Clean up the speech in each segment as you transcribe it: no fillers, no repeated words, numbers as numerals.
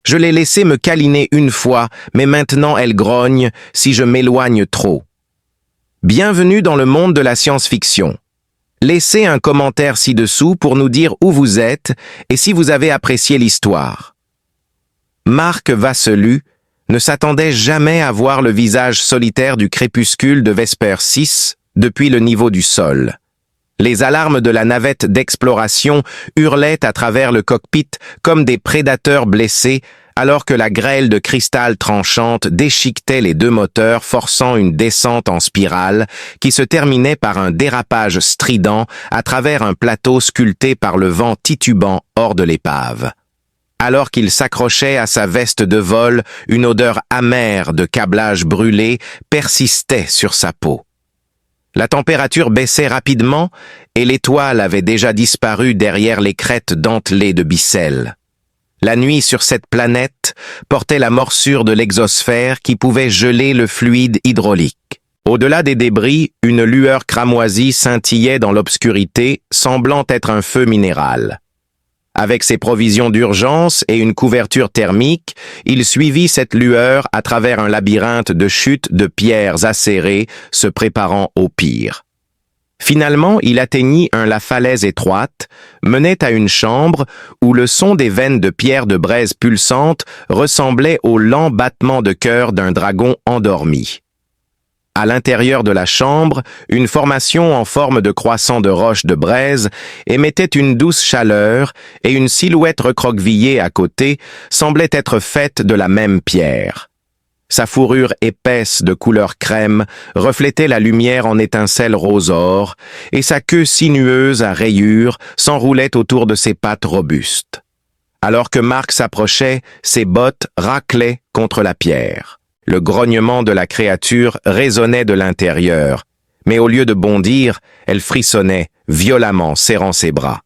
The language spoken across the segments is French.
Je l'ai laissée me câliner une fois, mais maintenant elle grogne si je m'éloigne trop. Bienvenue dans le monde de la science-fiction. Laissez un commentaire ci-dessous pour nous dire où vous êtes et si vous avez apprécié l'histoire. Marc Vasselu ne s'attendait jamais à voir le visage solitaire du crépuscule de Vesper 6 depuis le niveau du sol. Les alarmes de la navette d'exploration hurlaient à travers le cockpit comme des prédateurs blessés, alors que la grêle de cristal tranchante déchiquetait les deux moteurs, forçant une descente en spirale qui se terminait par un dérapage strident à travers un plateau sculpté par le vent titubant hors de l'épave. Alors qu'il s'accrochait à sa veste de vol, une odeur amère de câblage brûlé persistait sur sa peau. La température baissait rapidement et l'étoile avait déjà disparu derrière les crêtes dentelées de Bicelle. La nuit sur cette planète portait la morsure de l'exosphère qui pouvait geler le fluide hydraulique. Au-delà des débris, une lueur cramoisie scintillait dans l'obscurité, semblant être un feu minéral. Avec ses provisions d'urgence et une couverture thermique, il suivit cette lueur à travers un labyrinthe de chutes de pierres acérées, se préparant au pire. Finalement, il atteignit la falaise étroite, menait à une chambre où le son des veines de pierre de braise pulsantes ressemblait au lent battement de cœur d'un dragon endormi. À l'intérieur de la chambre, une formation en forme de croissant de roche de braise émettait une douce chaleur et une silhouette recroquevillée à côté semblait être faite de la même pierre. Sa fourrure épaisse de couleur crème reflétait la lumière en étincelles rose-or et sa queue sinueuse à rayures s'enroulait autour de ses pattes robustes. Alors que Marc s'approchait, ses bottes raclaient contre la pierre. Le grognement de la créature résonnait de l'intérieur, mais au lieu de bondir, elle frissonnait, violemment serrant ses bras.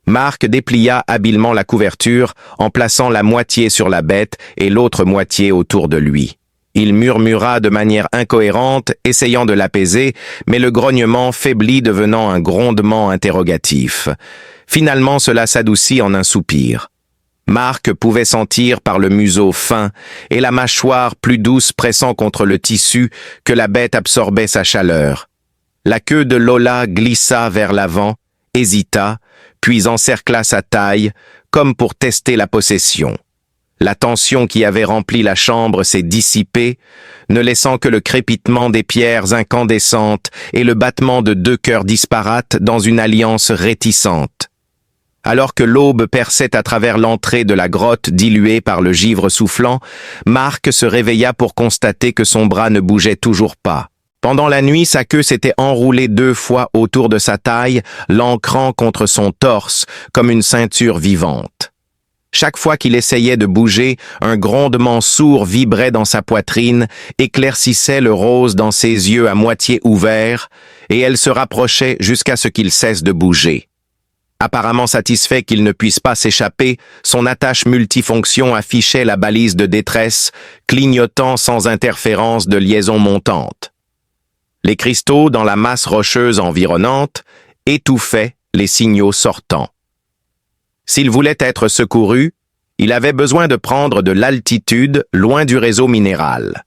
Marc déplia habilement la couverture en plaçant la moitié sur la bête et l'autre moitié autour de lui. Il murmura de manière incohérente, essayant de l'apaiser, mais le grognement faiblit devenant un grondement interrogatif. Finalement, cela s'adoucit en un soupir. Marc pouvait sentir par le museau fin et la mâchoire plus douce pressant contre le tissu que la bête absorbait sa chaleur. La queue de Lola glissa vers l'avant, hésita, puis encercla sa taille, comme pour tester la possession. La tension qui avait rempli la chambre s'est dissipée, ne laissant que le crépitement des pierres incandescentes et le battement de deux cœurs disparates dans une alliance réticente. Alors que l'aube perçait à travers l'entrée de la grotte diluée par le givre soufflant, Marc se réveilla pour constater que son bras ne bougeait toujours pas. Pendant la nuit, sa queue s'était enroulée 2 fois autour de sa taille, l'ancrant contre son torse comme une ceinture vivante. Chaque fois qu'il essayait de bouger, un grondement sourd vibrait dans sa poitrine, éclaircissait le rose dans ses yeux à moitié ouverts, et elle se rapprochait jusqu'à ce qu'il cesse de bouger. Apparemment satisfait qu'il ne puisse pas s'échapper, son attache multifonction affichait la balise de détresse, clignotant sans interférence de liaison montante. Les cristaux dans la masse rocheuse environnante étouffaient les signaux sortants. S'il voulait être secouru, il avait besoin de prendre de l'altitude loin du réseau minéral.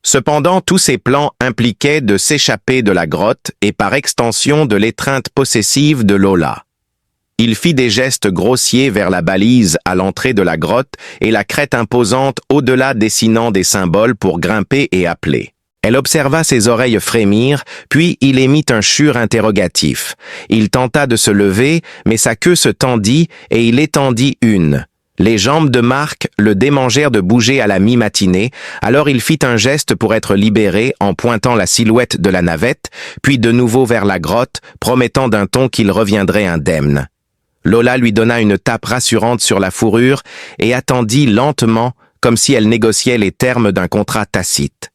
Cependant, tous ces plans impliquaient de s'échapper de la grotte et par extension de l'étreinte possessive de Lola. Il fit des gestes grossiers vers la balise à l'entrée de la grotte et la crête imposante au-delà dessinant des symboles pour grimper et appeler. Elle observa ses oreilles frémir, puis il émit un chur interrogatif. Il tenta de se lever, mais sa queue se tendit et il étendit une. Les jambes de Marc le démangèrent de bouger à la mi-matinée, alors il fit un geste pour être libéré en pointant la silhouette de la navette, puis de nouveau vers la grotte, promettant d'un ton qu'il reviendrait indemne. Lola lui donna une tape rassurante sur la fourrure et attendit lentement, comme si elle négociait les termes d'un contrat tacite.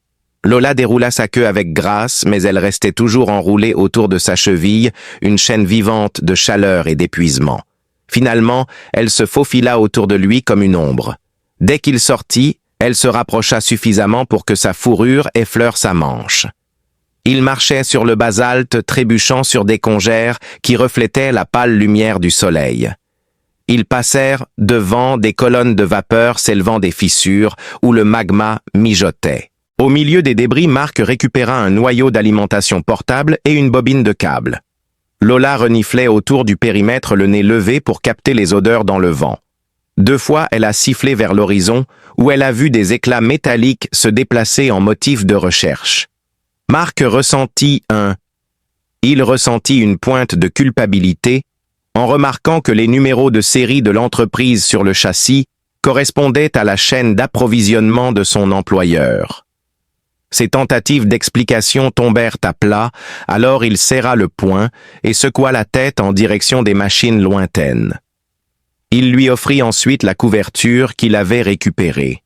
Lola déroula sa queue avec grâce, mais elle restait toujours enroulée autour de sa cheville, une chaîne vivante de chaleur et d'épuisement. Finalement, elle se faufila autour de lui comme une ombre. Dès qu'il sortit, elle se rapprocha suffisamment pour que sa fourrure effleure sa manche. Il marchait sur le basalte, trébuchant sur des congères qui reflétaient la pâle lumière du soleil. ils passèrent devant des colonnes de vapeur s'élevant des fissures où le magma mijotait. Au milieu des débris, Mark récupéra un noyau d'alimentation portable et une bobine de câble. Lola reniflait autour du périmètre le nez levé pour capter les odeurs dans le vent. 2 fois, elle a sifflé vers l'horizon, où elle a vu des éclats métalliques se déplacer en motif de recherche. Mark ressentit Il ressentit une pointe de culpabilité en remarquant que les numéros de série de l'entreprise sur le châssis correspondaient à la chaîne d'approvisionnement de son employeur. Ses tentatives d'explication tombèrent à plat, alors il serra le poing et secoua la tête en direction des machines lointaines. Il lui offrit ensuite la couverture qu'il avait récupérée.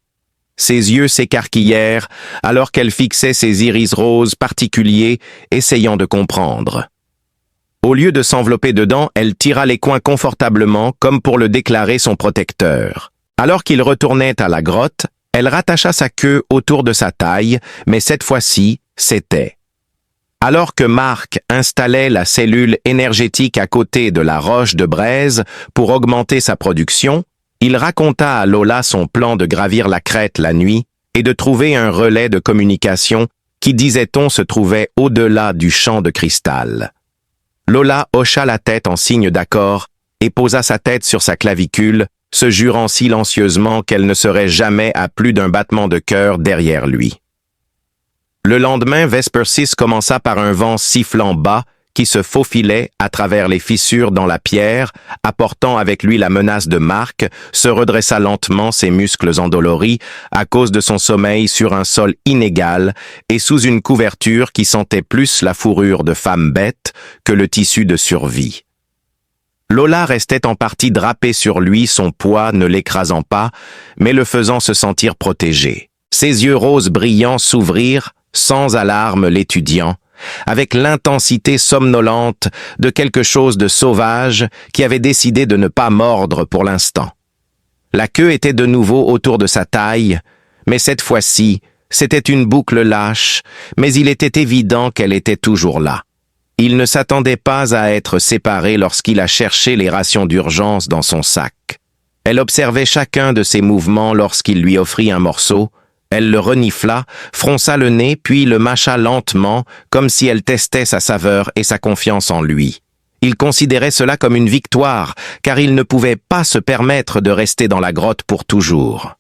Ses yeux s'écarquillèrent alors qu'elle fixait ses iris roses particuliers, essayant de comprendre. Au lieu de s'envelopper dedans, elle tira les coins confortablement comme pour le déclarer son protecteur. Alors qu'il retournait à la grotte, elle rattacha sa queue autour de sa taille, mais cette fois-ci, c'était. Alors que Mark installait la cellule énergétique à côté de la roche de braise pour augmenter sa production, il raconta à Lola son plan de gravir la crête la nuit et de trouver un relais de communication qui, disait-on, se trouvait au-delà du champ de cristal. Lola hocha la tête en signe d'accord et posa sa tête sur sa clavicule, se jurant silencieusement qu'elle ne serait jamais à plus d'un battement de cœur derrière lui. Le lendemain, Vesper 6 commença par un vent sifflant bas qui se faufilait à travers les fissures dans la pierre, apportant avec lui la menace de Mark, se redressa lentement, ses muscles endoloris, à cause de son sommeil sur un sol inégal et sous une couverture qui sentait plus la fourrure de femme bête que le tissu de survie. Lola restait en partie drapée sur lui, son poids ne l'écrasant pas, mais le faisant se sentir protégé. Ses yeux roses brillants s'ouvrirent, sans alarme l'étudiant, avec l'intensité somnolente de quelque chose de sauvage qui avait décidé de ne pas mordre pour l'instant. La queue était de nouveau autour de sa taille, mais cette fois-ci, c'était une boucle lâche, mais il était évident qu'elle était toujours là. Il ne s'attendait pas à être séparé lorsqu'il a cherché les rations d'urgence dans son sac. Elle observait chacun de ses mouvements lorsqu'il lui offrit un morceau. Elle le renifla, fronça le nez, puis le mâcha lentement, comme si elle testait sa saveur et sa confiance en lui. Il considérait cela comme une victoire, car il ne pouvait pas se permettre de rester dans la grotte pour toujours.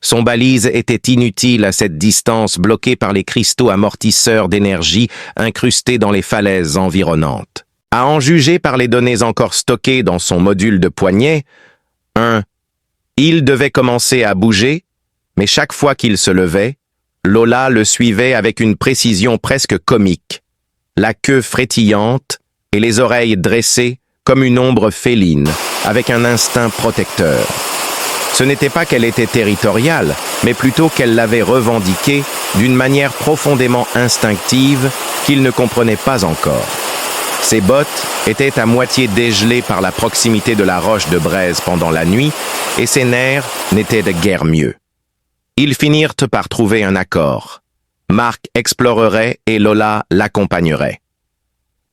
Son balise était inutile à cette distance, bloquée par les cristaux amortisseurs d'énergie incrustés dans les falaises environnantes. À en juger par les données encore stockées dans son module de poignet, il devait commencer à bouger, mais chaque fois qu'il se levait, Lola le suivait avec une précision presque comique, la queue frétillante et les oreilles dressées comme une ombre féline, avec un instinct protecteur. Ce n'était pas qu'elle était territoriale, mais plutôt qu'elle l'avait revendiqué d'une manière profondément instinctive qu'il ne comprenait pas encore. Ses bottes étaient à moitié dégelées par la proximité de la roche de braise pendant la nuit, et ses nerfs n'étaient de guère mieux. Ils finirent par trouver un accord. Mark explorerait et Lola l'accompagnerait.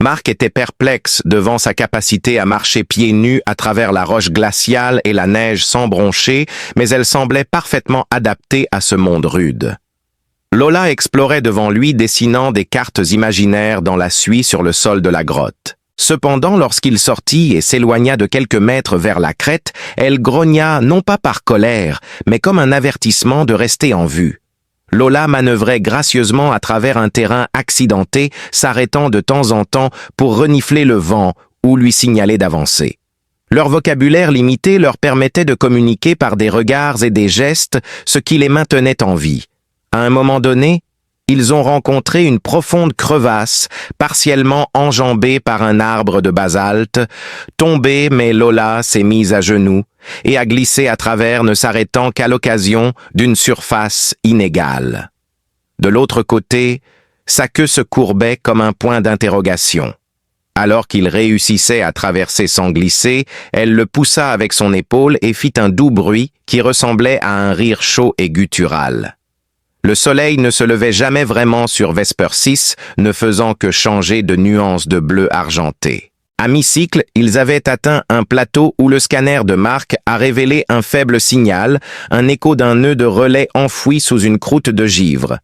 Mark était perplexe devant sa capacité à marcher pieds nus à travers la roche glaciale et la neige sans broncher, mais elle semblait parfaitement adaptée à ce monde rude. Lola explorait devant lui, dessinant des cartes imaginaires dans la suie sur le sol de la grotte. Cependant, lorsqu'il sortit et s'éloigna de quelques mètres vers la crête, elle grogna non pas par colère, mais comme un avertissement de rester en vue. Lola manœuvrait gracieusement à travers un terrain accidenté, s'arrêtant de temps en temps pour renifler le vent ou lui signaler d'avancer. Leur vocabulaire limité leur permettait de communiquer par des regards et des gestes, ce qui les maintenait en vie. À un moment donné, ils ont rencontré une profonde crevasse, partiellement enjambée par un arbre de basalte, tombée, mais Lola s'est mise à genoux et a glissé à travers, ne s'arrêtant qu'à l'occasion d'une surface inégale. De l'autre côté, sa queue se courbait comme un point d'interrogation. Alors qu'il réussissait à traverser sans glisser, elle le poussa avec son épaule et fit un doux bruit qui ressemblait à un rire chaud et guttural. Le soleil ne se levait jamais vraiment sur Vesper 6, ne faisant que changer de nuances de bleu argenté. À mi-cycle, ils avaient atteint un plateau où le scanner de Mark a révélé un faible signal, un écho d'un nœud de relais enfoui sous une croûte de givre.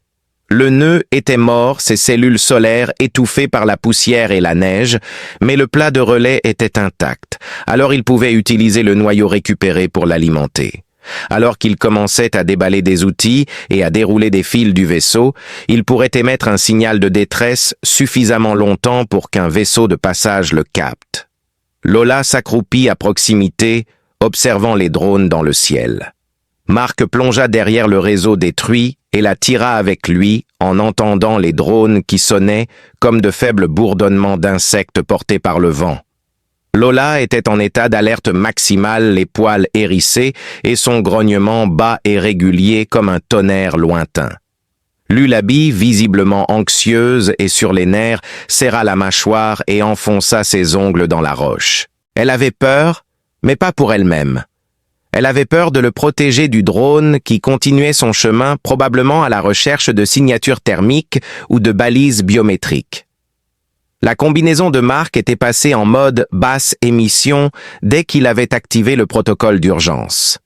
Le nœud était mort, ses cellules solaires étouffées par la poussière et la neige, mais le plat de relais était intact, alors il pouvait utiliser le noyau récupéré pour l'alimenter. Alors qu'il commençait à déballer des outils et à dérouler des fils du vaisseau, il pourrait émettre un signal de détresse suffisamment longtemps pour qu'un vaisseau de passage le capte. Lola s'accroupit à proximité, observant les drones dans le ciel. Mark plongea derrière le réseau détruit et la tira avec lui en entendant les drones qui sonnaient comme de faibles bourdonnements d'insectes portés par le vent. Lola était en état d'alerte maximale, les poils hérissés et son grognement bas et régulier comme un tonnerre lointain. Lulabi, visiblement anxieuse et sur les nerfs, serra la mâchoire et enfonça ses ongles dans la roche. Elle avait peur, mais pas pour elle-même. Elle avait peur de le protéger du drone qui continuait son chemin probablement à la recherche de signatures thermiques ou de balises biométriques. La combinaison de Mark était passée en mode basse émission dès qu'il avait activé le protocole d'urgence.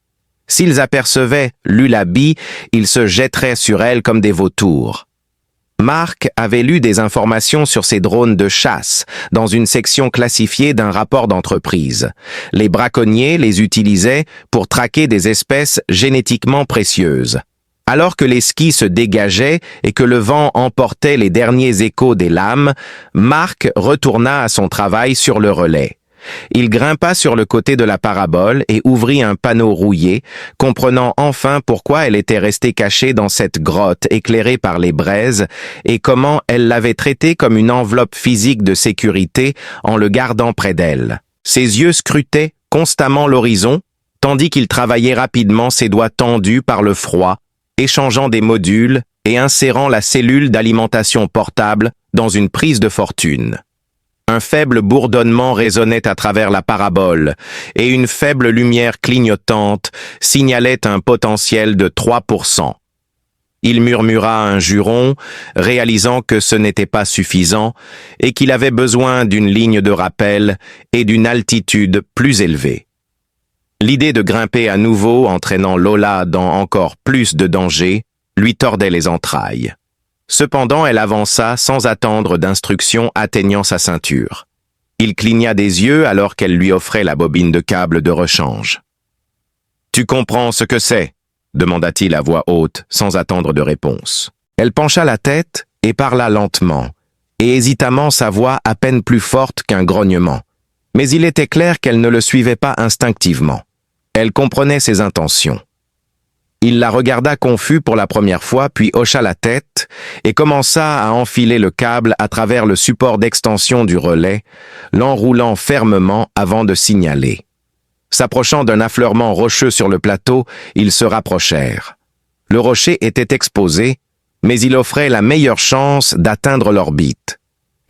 S'ils apercevaient Lulabi, ils se jetteraient sur elle comme des vautours. Mark avait lu des informations sur ces drones de chasse dans une section classifiée d'un rapport d'entreprise. Les braconniers les utilisaient pour traquer des espèces génétiquement précieuses. Alors que les skis se dégageaient et que le vent emportait les derniers échos des lames, Mark retourna à son travail sur le relais. Il grimpa sur le côté de la parabole et ouvrit un panneau rouillé, comprenant enfin pourquoi elle était restée cachée dans cette grotte éclairée par les braises et comment elle l'avait traité comme une enveloppe physique de sécurité en le gardant près d'elle. Ses yeux scrutaient constamment l'horizon, tandis qu'il travaillait rapidement, ses doigts tendus par le froid, échangeant des modules et insérant la cellule d'alimentation portable dans une prise de fortune. Un faible bourdonnement résonnait à travers la parabole et une faible lumière clignotante signalait un potentiel de 3%. Il murmura un juron, réalisant que ce n'était pas suffisant et qu'il avait besoin d'une ligne de rappel et d'une altitude plus élevée. L'idée de grimper à nouveau, entraînant Lola dans encore plus de danger, lui tordait les entrailles. Cependant, elle avança sans attendre d'instructions atteignant sa ceinture. Il cligna des yeux alors qu'elle lui offrait la bobine de câble de rechange. « Tu comprends ce que c'est ?» demanda-t-il à voix haute, sans attendre de réponse. Elle pencha la tête et parla lentement, et hésitamment sa voix à peine plus forte qu'un grognement. Mais il était clair qu'elle ne le suivait pas instinctivement. Elle comprenait ses intentions. Il la regarda confus pour la première fois, puis hocha la tête et commença à enfiler le câble à travers le support d'extension du relais, l'enroulant fermement avant de signaler. S'approchant d'un affleurement rocheux sur le plateau, ils se rapprochèrent. Le rocher était exposé, mais il offrait la meilleure chance d'atteindre l'orbite.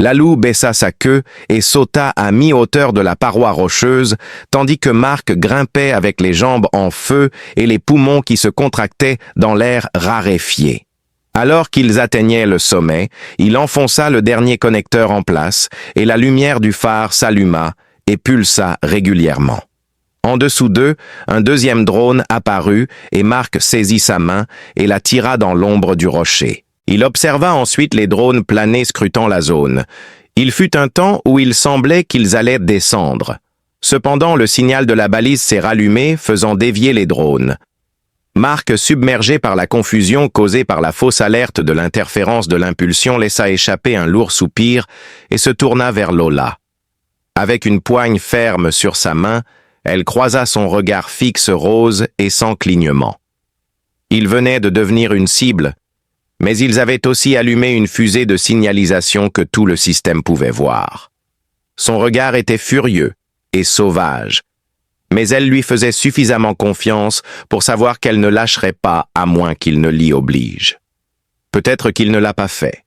Lalou baissa sa queue et sauta à mi-hauteur de la paroi rocheuse, tandis que Mark grimpait avec les jambes en feu et les poumons qui se contractaient dans l'air raréfié. Alors qu'ils atteignaient le sommet, il enfonça le dernier connecteur en place et la lumière du phare s'alluma et pulsa régulièrement. En dessous d'eux, un deuxième drone apparut et Mark saisit sa main et la tira dans l'ombre du rocher. Il observa ensuite les drones planer scrutant la zone. Il fut un temps où il semblait qu'ils allaient descendre. Cependant, le signal de la balise s'est rallumé, faisant dévier les drones. Mark, submergé par la confusion causée par la fausse alerte de l'interférence de l'impulsion, laissa échapper un lourd soupir et se tourna vers Lola. Avec une poigne ferme sur sa main, elle croisa son regard fixe rose et sans clignement. Il venait de devenir une cible, mais ils avaient aussi allumé une fusée de signalisation que tout le système pouvait voir. Son regard était furieux et sauvage, mais elle lui faisait suffisamment confiance pour savoir qu'elle ne lâcherait pas à moins qu'il ne l'y oblige. Peut-être qu'il ne l'a pas fait.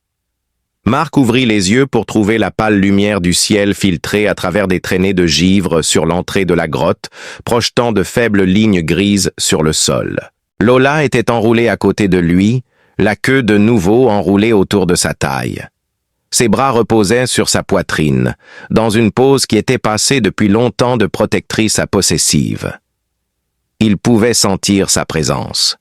Mark ouvrit les yeux pour trouver la pâle lumière du ciel filtrée à travers des traînées de givre sur l'entrée de la grotte, projetant de faibles lignes grises sur le sol. Lola était enroulée à côté de lui, la queue de nouveau enroulée autour de sa taille. Ses bras reposaient sur sa poitrine, dans une pose qui était passée depuis longtemps de protectrice à possessive. Il pouvait sentir sa présence.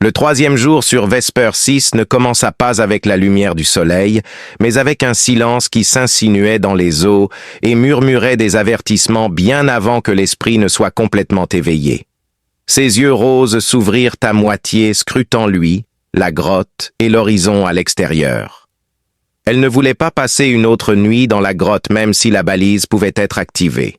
Le troisième jour sur Vesper 6 ne commença pas avec la lumière du soleil, mais avec un silence qui s'insinuait dans les eaux et murmurait des avertissements bien avant que l'esprit ne soit complètement éveillé. Ses yeux roses s'ouvrirent à moitié, scrutant lui, la grotte et l'horizon à l'extérieur. Elle ne voulait pas passer une autre nuit dans la grotte même si la balise pouvait être activée.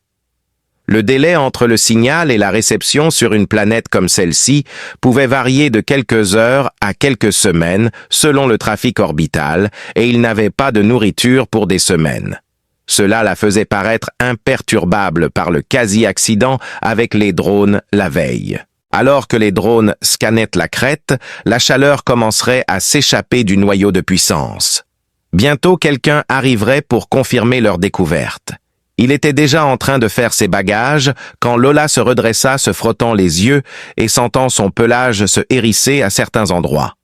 Le délai entre le signal et la réception sur une planète comme celle-ci pouvait varier de quelques heures à quelques semaines selon le trafic orbital et il n'avait pas de nourriture pour des semaines. Cela la faisait paraître imperturbable par le quasi-accident avec les drones la veille. Alors que les drones scannaient la crête, la chaleur commencerait à s'échapper du noyau de puissance. Bientôt quelqu'un arriverait pour confirmer leur découverte. Il était déjà en train de faire ses bagages quand Lola se redressa, se frottant les yeux et sentant son pelage se hérisser à certains endroits.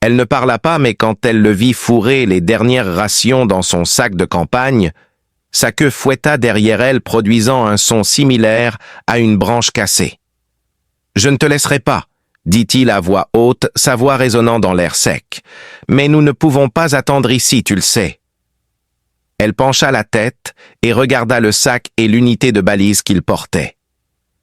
Elle ne parla pas, mais quand elle le vit fourrer les dernières rations dans son sac de campagne, sa queue fouetta derrière elle, produisant un son similaire à une branche cassée. « Je ne te laisserai pas », dit-il à voix haute, sa voix résonnant dans l'air sec. « Mais nous ne pouvons pas attendre ici, tu le sais. » Elle pencha la tête et regarda le sac et l'unité de balise qu'il portait.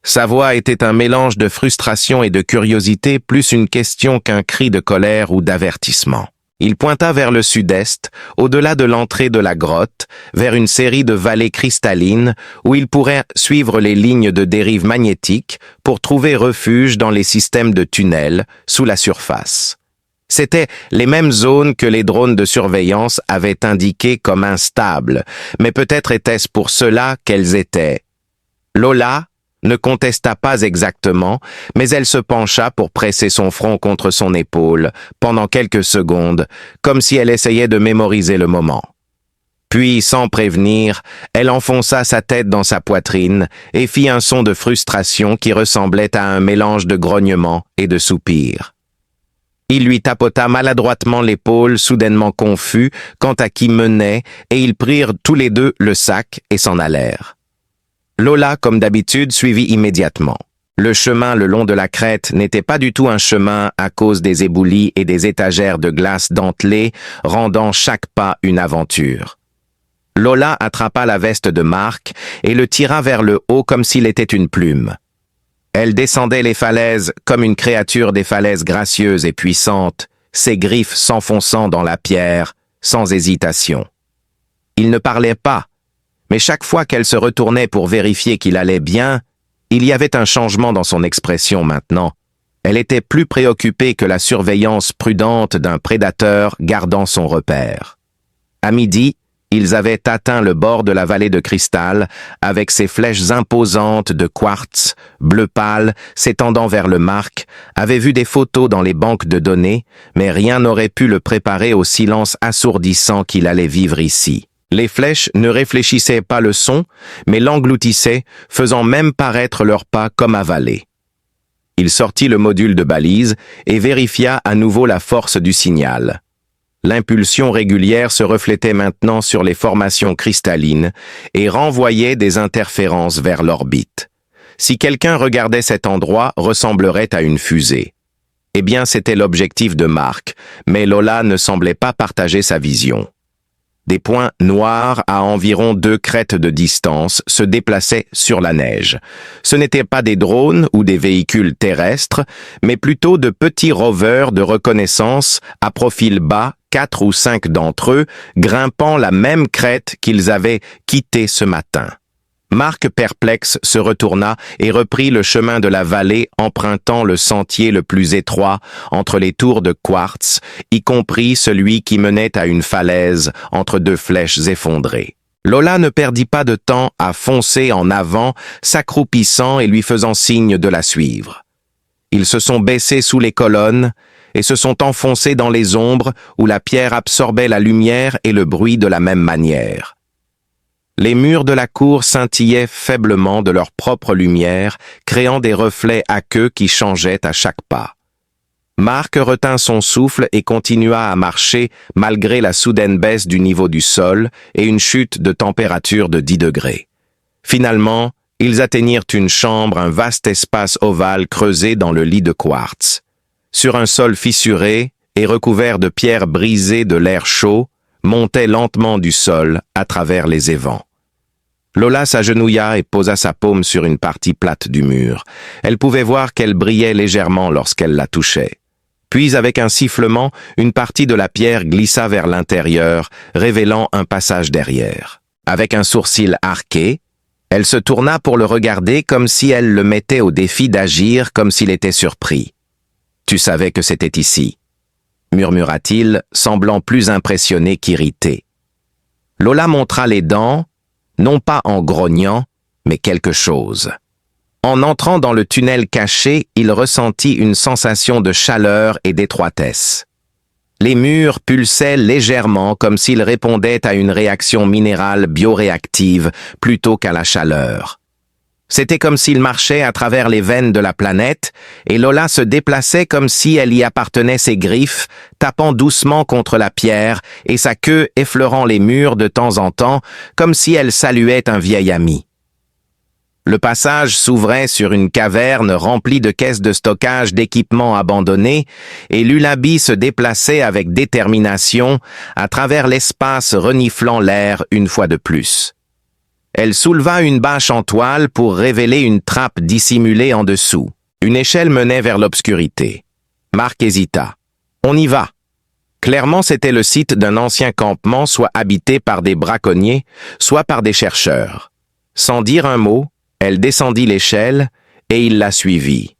Sa voix était un mélange de frustration et de curiosité, plus une question qu'un cri de colère ou d'avertissement. Il pointa vers le sud-est, au-delà de l'entrée de la grotte, vers une série de vallées cristallines où il pourrait suivre les lignes de dérive magnétique pour trouver refuge dans les systèmes de tunnels sous la surface. C'étaient les mêmes zones que les drones de surveillance avaient indiquées comme instables, mais peut-être était-ce pour cela qu'elles étaient. Lola ne contesta pas exactement, mais elle se pencha pour presser son front contre son épaule pendant quelques secondes, comme si elle essayait de mémoriser le moment. Puis, sans prévenir, elle enfonça sa tête dans sa poitrine et fit un son de frustration qui ressemblait à un mélange de grognement et de soupir. Il lui tapota maladroitement l'épaule, soudainement confus quant à qui menait, et ils prirent tous les deux le sac et s'en allèrent. Lola, comme d'habitude, suivit immédiatement. Le chemin le long de la crête n'était pas du tout un chemin à cause des éboulis et des étagères de glace dentelées, rendant chaque pas une aventure. Lola attrapa la veste de Marc et le tira vers le haut comme s'il était une plume. Elle descendait les falaises comme une créature des falaises gracieuses et puissantes, ses griffes s'enfonçant dans la pierre, sans hésitation. Il ne parlait pas, mais chaque fois qu'elle se retournait pour vérifier qu'il allait bien, il y avait un changement dans son expression maintenant. Elle était plus préoccupée que la surveillance prudente d'un prédateur gardant son repère. À midi, ils avaient atteint le bord de la vallée de cristal, avec ses flèches imposantes de quartz, bleu pâle, s'étendant vers le Marc, avaient vu des photos dans les banques de données, mais rien n'aurait pu le préparer au silence assourdissant qu'il allait vivre ici. Les flèches ne réfléchissaient pas le son, mais l'engloutissaient, faisant même paraître leurs pas comme avalés. Il sortit le module de balise et vérifia à nouveau la force du signal. L'impulsion régulière se reflétait maintenant sur les formations cristallines et renvoyait des interférences vers l'orbite. Si quelqu'un regardait cet endroit, ressemblerait à une fusée. Eh bien, c'était l'objectif de Marc, mais Lola ne semblait pas partager sa vision. Des points noirs à environ 2 crêtes de distance se déplaçaient sur la neige. Ce n'étaient pas des drones ou des véhicules terrestres, mais plutôt de petits rovers de reconnaissance à profil bas, 4 ou 5 d'entre eux, grimpant la même crête qu'ils avaient quittée ce matin. Marc, perplexe, se retourna et reprit le chemin de la vallée, empruntant le sentier le plus étroit entre les tours de quartz, y compris celui qui menait à une falaise entre 2 flèches effondrées. Lola ne perdit pas de temps à foncer en avant, s'accroupissant et lui faisant signe de la suivre. Ils se sont baissés sous les colonnes et se sont enfoncés dans les ombres où la pierre absorbait la lumière et le bruit de la même manière. Les murs de la cour scintillaient faiblement de leur propre lumière, créant des reflets aqueux qui changeaient à chaque pas. Marc retint son souffle et continua à marcher malgré la soudaine baisse du niveau du sol et une chute de température de 10 degrés. Finalement, ils atteignirent une chambre, un vaste espace ovale creusé dans le lit de quartz. Sur un sol fissuré et recouvert de pierres brisées de l'air chaud, montait lentement du sol à travers les évents. Lola s'agenouilla et posa sa paume sur une partie plate du mur. Elle pouvait voir qu'elle brillait légèrement lorsqu'elle la touchait. Puis, avec un sifflement, une partie de la pierre glissa vers l'intérieur, révélant un passage derrière. Avec un sourcil arqué, elle se tourna pour le regarder comme si elle le mettait au défi d'agir comme s'il était surpris. « Tu savais que c'était ici », murmura-t-il, semblant plus impressionné qu'irrité. Lola montra les dents, non pas en grognant, mais quelque chose. En entrant dans le tunnel caché, il ressentit une sensation de chaleur et d'étroitesse. Les murs pulsaient légèrement comme s'ils répondaient à une réaction minérale bioréactive plutôt qu'à la chaleur. C'était comme s'il marchait à travers les veines de la planète, et Lola se déplaçait comme si elle y appartenait ses griffes, tapant doucement contre la pierre et sa queue effleurant les murs de temps en temps, comme si elle saluait un vieil ami. Le passage s'ouvrait sur une caverne remplie de caisses de stockage d'équipements abandonnés, et Lullaby se déplaçait avec détermination à travers l'espace reniflant l'air une fois de plus. Elle souleva une bâche en toile pour révéler une trappe dissimulée en dessous. Une échelle menait vers l'obscurité. Marc hésita. « On y va !» Clairement, c'était le site d'un ancien campement soit habité par des braconniers, soit par des chercheurs. Sans dire un mot, elle descendit l'échelle et il la suivit.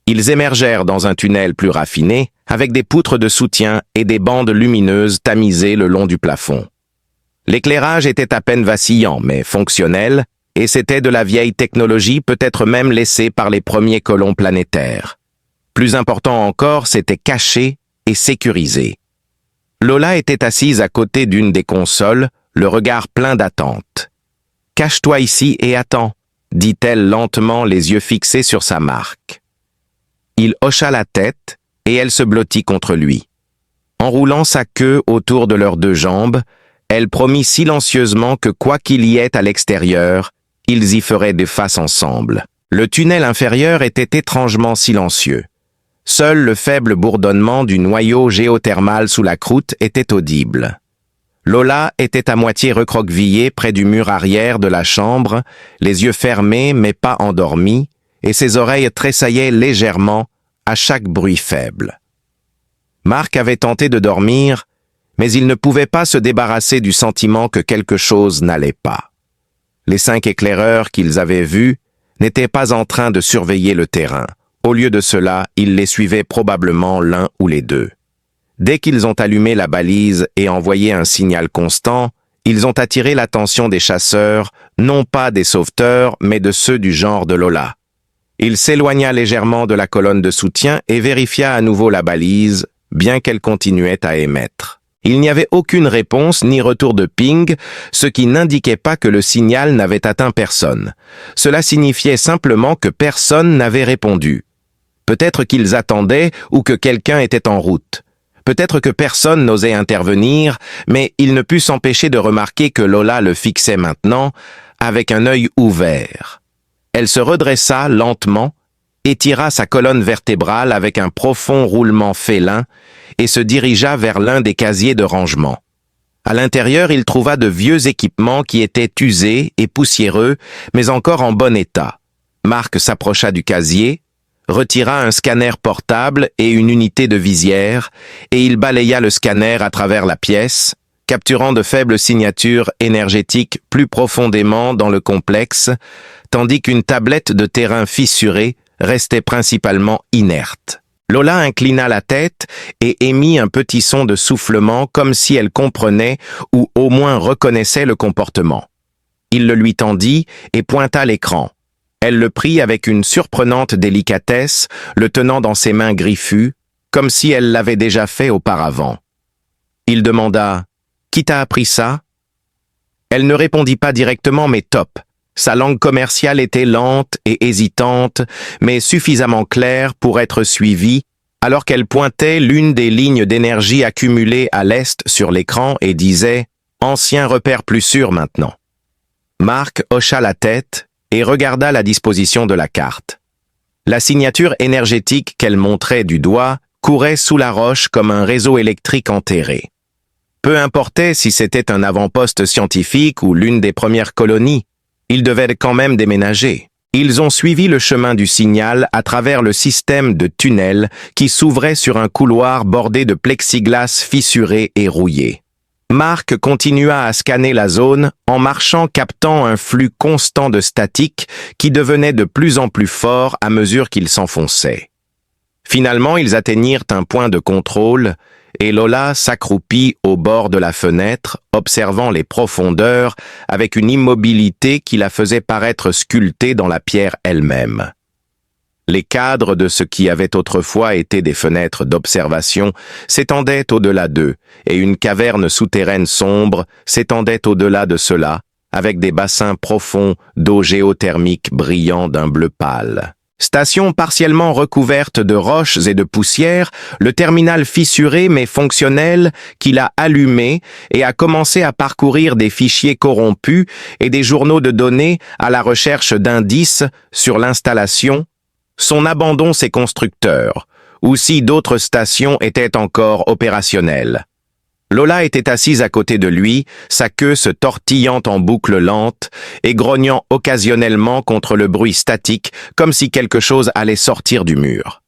Ils émergèrent dans un tunnel plus raffiné, avec des poutres de soutien et des bandes lumineuses tamisées le long du plafond. L'éclairage était à peine vacillant, mais fonctionnel, et c'était de la vieille technologie peut-être même laissée par les premiers colons planétaires. Plus important encore, c'était caché et sécurisé. Lola était assise à côté d'une des consoles, le regard plein d'attente. « Cache-toi ici et attends », dit-elle lentement, les yeux fixés sur sa marque. Il hocha la tête et elle se blottit contre lui. Enroulant sa queue autour de leurs deux jambes, elle promit silencieusement que quoi qu'il y ait à l'extérieur, ils y feraient des faces ensemble. Le tunnel inférieur était étrangement silencieux. Seul le faible bourdonnement du noyau géothermal sous la croûte était audible. Lola était à moitié recroquevillée près du mur arrière de la chambre, les yeux fermés mais pas endormis, et ses oreilles tressaillaient légèrement à chaque bruit faible. Marc avait tenté de dormir, mais il ne pouvait pas se débarrasser du sentiment que quelque chose n'allait pas. Les 5 éclaireurs qu'ils avaient vus n'étaient pas en train de surveiller le terrain. Au lieu de cela, ils les suivaient probablement l'un ou les deux. Dès qu'ils ont allumé la balise et envoyé un signal constant, ils ont attiré l'attention des chasseurs, non pas des sauveteurs, mais de ceux du genre de Lola. Il s'éloigna légèrement de la colonne de soutien et vérifia à nouveau la balise, bien qu'elle continuait à émettre. Il n'y avait aucune réponse ni retour de ping, ce qui n'indiquait pas que le signal n'avait atteint personne. Cela signifiait simplement que personne n'avait répondu. Peut-être qu'ils attendaient ou que quelqu'un était en route. Peut-être que personne n'osait intervenir, mais il ne put s'empêcher de remarquer que Lola le fixait maintenant, avec un œil ouvert. Elle se redressa lentement, étira sa colonne vertébrale avec un profond roulement félin et se dirigea vers l'un des casiers de rangement. À l'intérieur, il trouva de vieux équipements qui étaient usés et poussiéreux, mais encore en bon état. Marc s'approcha du casier, retira un scanner portable et une unité de visière, et il balaya le scanner à travers la pièce, capturant de faibles signatures énergétiques plus profondément dans le complexe, tandis qu'une tablette de terrain fissurée restait principalement inerte. Lola inclina la tête et émit un petit son de soufflement comme si elle comprenait ou au moins reconnaissait le comportement. Il le lui tendit et pointa l'écran. Elle le prit avec une surprenante délicatesse, le tenant dans ses mains griffues, comme si elle l'avait déjà fait auparavant. Il demanda « Qui t'a appris ça ?» Elle ne répondit pas directement, mais top. Sa langue commerciale était lente et hésitante, mais suffisamment claire pour être suivie, alors qu'elle pointait l'une des lignes d'énergie accumulées à l'est sur l'écran et disait « Ancien repère plus sûr maintenant ». Mark hocha la tête et regarda la disposition de la carte. La signature énergétique qu'elle montrait du doigt courait sous la roche comme un réseau électrique enterré. Peu importait si c'était un avant-poste scientifique ou l'une des premières colonies, ils devaient quand même déménager. Ils ont suivi le chemin du signal à travers le système de tunnels qui s'ouvrait sur un couloir bordé de plexiglas fissuré et rouillé. Mark continua à scanner la zone en marchant, captant un flux constant de statique qui devenait de plus en plus fort à mesure qu'il s'enfonçait. Finalement, ils atteignirent un point de contrôle et Lola s'accroupit au bord de la fenêtre, observant les profondeurs avec une immobilité qui la faisait paraître sculptée dans la pierre elle-même. Les cadres de ce qui avait autrefois été des fenêtres d'observation s'étendaient au-delà d'eux, et une caverne souterraine sombre s'étendait au-delà de cela, avec des bassins profonds d'eau géothermique brillant d'un bleu pâle. Station partiellement recouverte de roches et de poussière, le terminal fissuré mais fonctionnel qu'il a allumé et a commencé à parcourir des fichiers corrompus et des journaux de données à la recherche d'indices sur l'installation, son abandon ses constructeurs, ou si d'autres stations étaient encore opérationnelles. Lola était assise à côté de lui, sa queue se tortillant en boucle lente et grognant occasionnellement contre le bruit statique comme si quelque chose allait sortir du mur.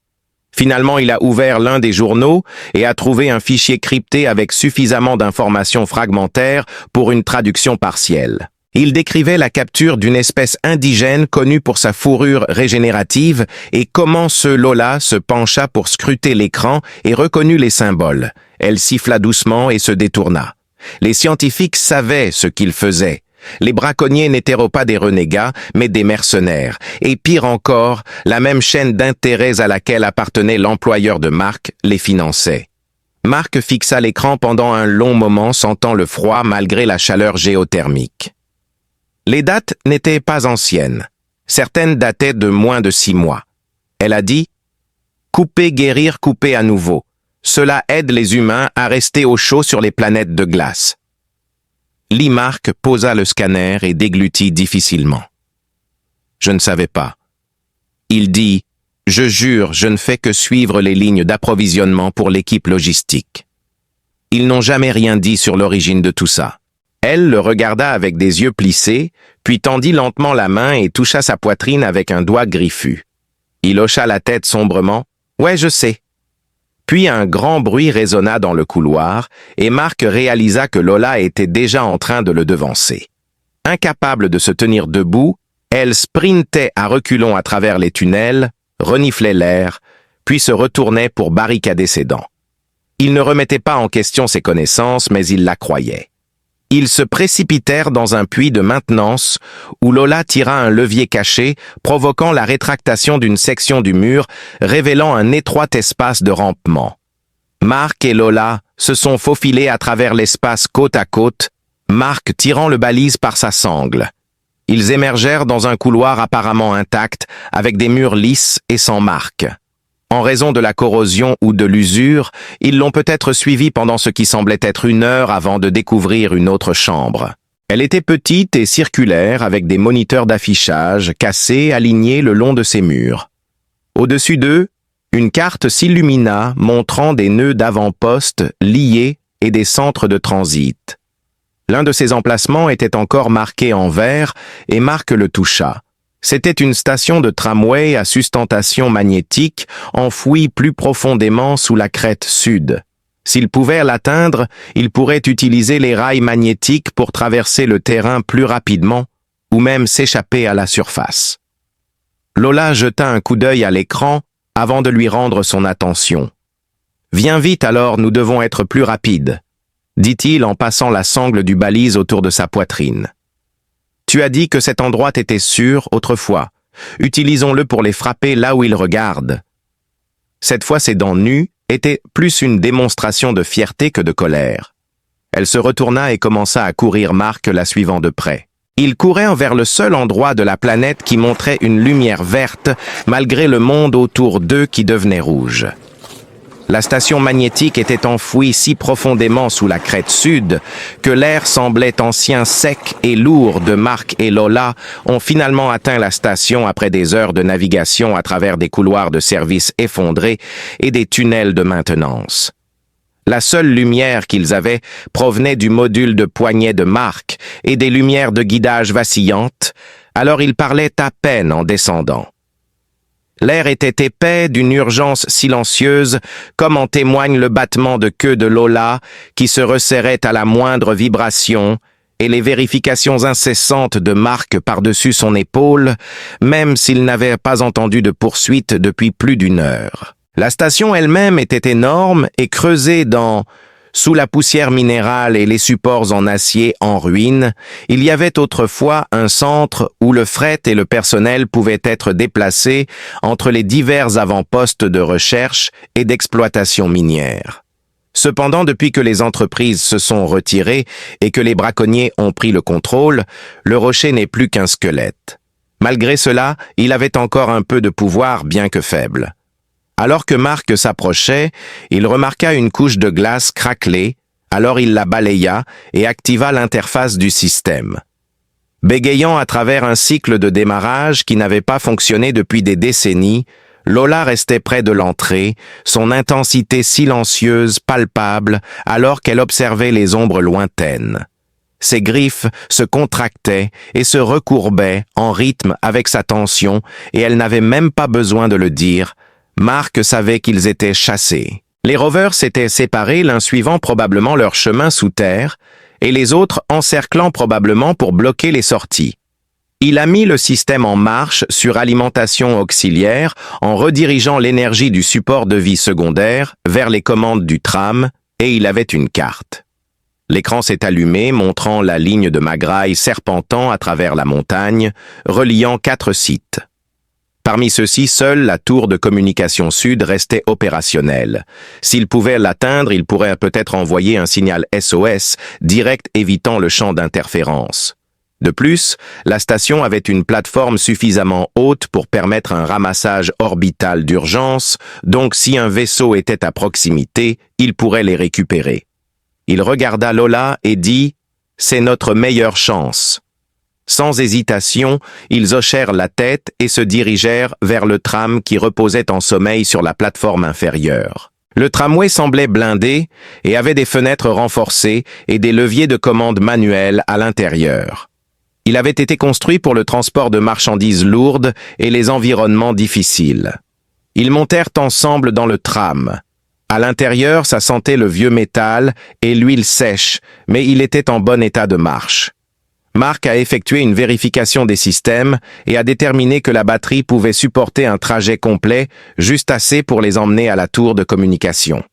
Finalement, il a ouvert l'un des journaux et a trouvé un fichier crypté avec suffisamment d'informations fragmentaires pour une traduction partielle. Il décrivait la capture d'une espèce indigène connue pour sa fourrure régénérative et comment ce Lola se pencha pour scruter l'écran et reconnut les symboles. Elle siffla doucement et se détourna. Les scientifiques savaient ce qu'ils faisaient. Les braconniers n'étaient pas des renégats, mais des mercenaires. Et pire encore, la même chaîne d'intérêts à laquelle appartenait l'employeur de Mark les finançait. Mark fixa l'écran pendant un long moment, sentant le froid malgré la chaleur géothermique. Les dates n'étaient pas anciennes. Certaines dataient de moins de 6 mois. Elle a dit « Couper, guérir, couper à nouveau. Cela aide les humains à rester au chaud sur les planètes de glace. » Lee Mark posa le scanner et déglutit difficilement. « Je ne savais pas. » Il dit « Je jure, je ne fais que suivre les lignes d'approvisionnement pour l'équipe logistique. » Ils n'ont jamais rien dit sur l'origine de tout ça. Elle le regarda avec des yeux plissés, puis tendit lentement la main et toucha sa poitrine avec un doigt griffu. Il hocha la tête sombrement. « Ouais, je sais. » Puis un grand bruit résonna dans le couloir, et Mark réalisa que Lola était déjà en train de le devancer. Incapable de se tenir debout, elle sprintait à reculons à travers les tunnels, reniflait l'air, puis se retournait pour barricader ses dents. Il ne remettait pas en question ses connaissances, mais il la croyait. Ils se précipitèrent dans un puits de maintenance où Lola tira un levier caché, provoquant la rétractation d'une section du mur, révélant un étroit espace de rampement. Mark et Lola se sont faufilés à travers l'espace côte à côte, Mark tirant le balise par sa sangle. Ils émergèrent dans un couloir apparemment intact, avec des murs lisses et sans marque. En raison de la corrosion ou de l'usure, ils l'ont peut-être suivi pendant ce qui semblait être 1 heure avant de découvrir une autre chambre. Elle était petite et circulaire avec des moniteurs d'affichage cassés alignés le long de ses murs. Au-dessus d'eux, une carte s'illumina montrant des nœuds d'avant-poste liés et des centres de transit. L'un de ces emplacements était encore marqué en vert et Mark le toucha. C'était une station de tramway à sustentation magnétique, enfouie plus profondément sous la crête sud. S'ils pouvaient l'atteindre, ils pourraient utiliser les rails magnétiques pour traverser le terrain plus rapidement, ou même s'échapper à la surface. Lola jeta un coup d'œil à l'écran avant de lui rendre son attention. « Viens vite alors, nous devons être plus rapides », dit-il en passant la sangle du balise autour de sa poitrine. Tu as dit que cet endroit était sûr autrefois. Utilisons-le pour les frapper là où ils regardent. Cette fois, ses dents nues étaient plus une démonstration de fierté que de colère. Elle se retourna et commença à courir Mark la suivant de près. Il courait vers le seul endroit de la planète qui montrait une lumière verte malgré le monde autour d'eux qui devenait rouge. La station magnétique était enfouie si profondément sous la crête sud que l'air semblait ancien, sec et lourd. Mark et Lola ont finalement atteint la station après des heures de navigation à travers des couloirs de service effondrés et des tunnels de maintenance. La seule lumière qu'ils avaient provenait du module de poignet de Mark et des lumières de guidage vacillantes, alors ils parlaient à peine en descendant. L'air était épais d'une urgence silencieuse, comme en témoigne le battement de queue de Lola qui se resserrait à la moindre vibration et les vérifications incessantes de Mark par-dessus son épaule, même s'il n'avait pas entendu de poursuite depuis plus d'une heure. La station elle-même était énorme et creusée sous la poussière minérale et les supports en acier en ruine, il y avait autrefois un centre où le fret et le personnel pouvaient être déplacés entre les divers avant-postes de recherche et d'exploitation minière. Cependant, depuis que les entreprises se sont retirées et que les braconniers ont pris le contrôle, le rocher n'est plus qu'un squelette. Malgré cela, il avait encore un peu de pouvoir, bien que faible. Alors que Mark s'approchait, il remarqua une couche de glace craquelée, alors il la balaya et activa l'interface du système. Bégayant à travers un cycle de démarrage qui n'avait pas fonctionné depuis des décennies, Lola restait près de l'entrée, son intensité silencieuse palpable alors qu'elle observait les ombres lointaines. Ses griffes se contractaient et se recourbaient en rythme avec sa tension et elle n'avait même pas besoin de le dire. Mark savait qu'ils étaient chassés. Les rovers s'étaient séparés, l'un suivant probablement leur chemin sous terre, et les autres encerclant probablement pour bloquer les sorties. Il a mis le système en marche sur alimentation auxiliaire en redirigeant l'énergie du support de vie secondaire vers les commandes du tram, et il avait une carte. L'écran s'est allumé, montrant la ligne de Magrail serpentant à travers la montagne, reliant 4 sites. Parmi ceux-ci, seule la tour de communication sud restait opérationnelle. S'il pouvait l'atteindre, il pourrait peut-être envoyer un signal SOS, direct évitant le champ d'interférence. De plus, la station avait une plateforme suffisamment haute pour permettre un ramassage orbital d'urgence, donc si un vaisseau était à proximité, il pourrait les récupérer. Il regarda Lola et dit « C'est notre meilleure chance ». Sans hésitation, ils hochèrent la tête et se dirigèrent vers le tram qui reposait en sommeil sur la plateforme inférieure. Le tramway semblait blindé et avait des fenêtres renforcées et des leviers de commande manuels à l'intérieur. Il avait été construit pour le transport de marchandises lourdes et les environnements difficiles. Ils montèrent ensemble dans le tram. À l'intérieur, ça sentait le vieux métal et l'huile sèche, mais il était en bon état de marche. Mark a effectué une vérification des systèmes et a déterminé que la batterie pouvait supporter un trajet complet, juste assez pour les emmener à la tour de communication.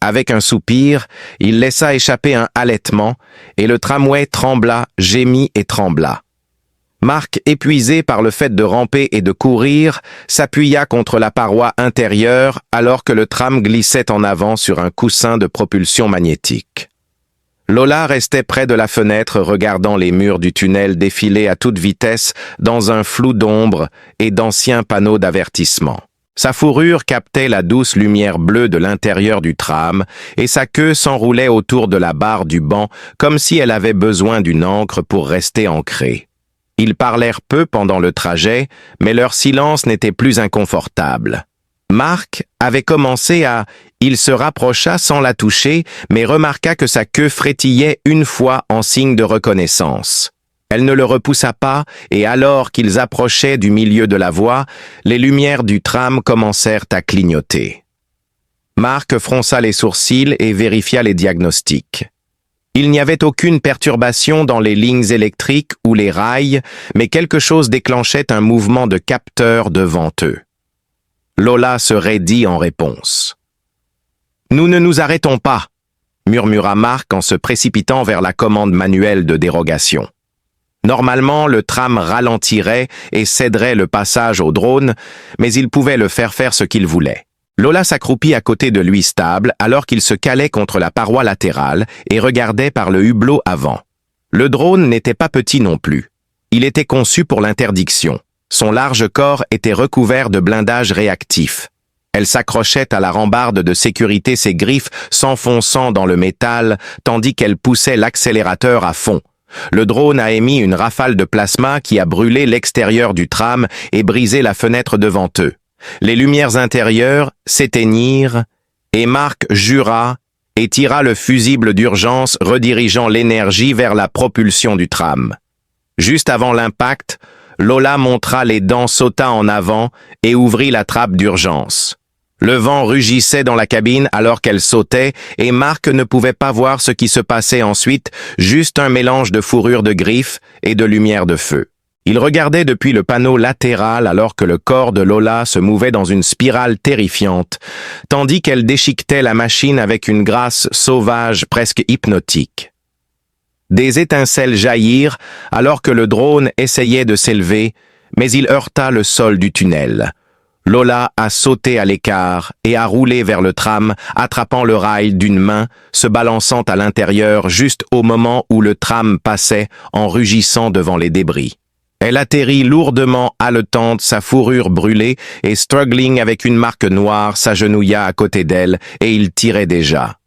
Avec un soupir, il laissa échapper un halètement et le tramway trembla, gémit et trembla. Mark, épuisé par le fait de ramper et de courir, s'appuya contre la paroi intérieure alors que le tram glissait en avant sur un coussin de propulsion magnétique. Lola restait près de la fenêtre regardant les murs du tunnel défiler à toute vitesse dans un flou d'ombre et d'anciens panneaux d'avertissement. Sa fourrure captait la douce lumière bleue de l'intérieur du tram et sa queue s'enroulait autour de la barre du banc comme si elle avait besoin d'une ancre pour rester ancrée. Ils parlèrent peu pendant le trajet, mais leur silence n'était plus inconfortable. Mark avait commencé à... Il se rapprocha sans la toucher, mais remarqua que sa queue frétillait une fois en signe de reconnaissance. Elle ne le repoussa pas, et alors qu'ils approchaient du milieu de la voie, les lumières du tram commencèrent à clignoter. Mark fronça les sourcils et vérifia les diagnostics. Il n'y avait aucune perturbation dans les lignes électriques ou les rails, mais quelque chose déclenchait un mouvement de capteur devant eux. Lola se raidit en réponse. « Nous ne nous arrêtons pas », murmura Mark en se précipitant vers la commande manuelle de dérogation. Normalement, le tram ralentirait et céderait le passage au drone, mais il pouvait le faire ce qu'il voulait. Lola s'accroupit à côté de lui stable alors qu'il se calait contre la paroi latérale et regardait par le hublot avant. Le drone n'était pas petit non plus. Il était conçu pour l'interdiction. Son large corps était recouvert de blindage réactif. Elle s'accrochait à la rambarde de sécurité, ses griffes s'enfonçant dans le métal, tandis qu'elle poussait l'accélérateur à fond. Le drone a émis une rafale de plasma qui a brûlé l'extérieur du tram et brisé la fenêtre devant eux. Les lumières intérieures s'éteignirent et Mark jura et tira le fusible d'urgence redirigeant l'énergie vers la propulsion du tram. Juste avant l'impact, Lola montra les dents, sauta en avant et ouvrit la trappe d'urgence. Le vent rugissait dans la cabine alors qu'elle sautait et Mark ne pouvait pas voir ce qui se passait ensuite, juste un mélange de fourrure de griffes et de lumière de feu. Il regardait depuis le panneau latéral alors que le corps de Lola se mouvait dans une spirale terrifiante, tandis qu'elle déchiquetait la machine avec une grâce sauvage presque hypnotique. Des étincelles jaillirent alors que le drone essayait de s'élever, mais il heurta le sol du tunnel. Lola a sauté à l'écart et a roulé vers le tram, attrapant le rail d'une main, se balançant à l'intérieur juste au moment où le tram passait en rugissant devant les débris. Elle atterrit lourdement, haletante, sa fourrure brûlée, et struggling avec une marque noire s'agenouilla à côté d'elle, et il tirait déjà.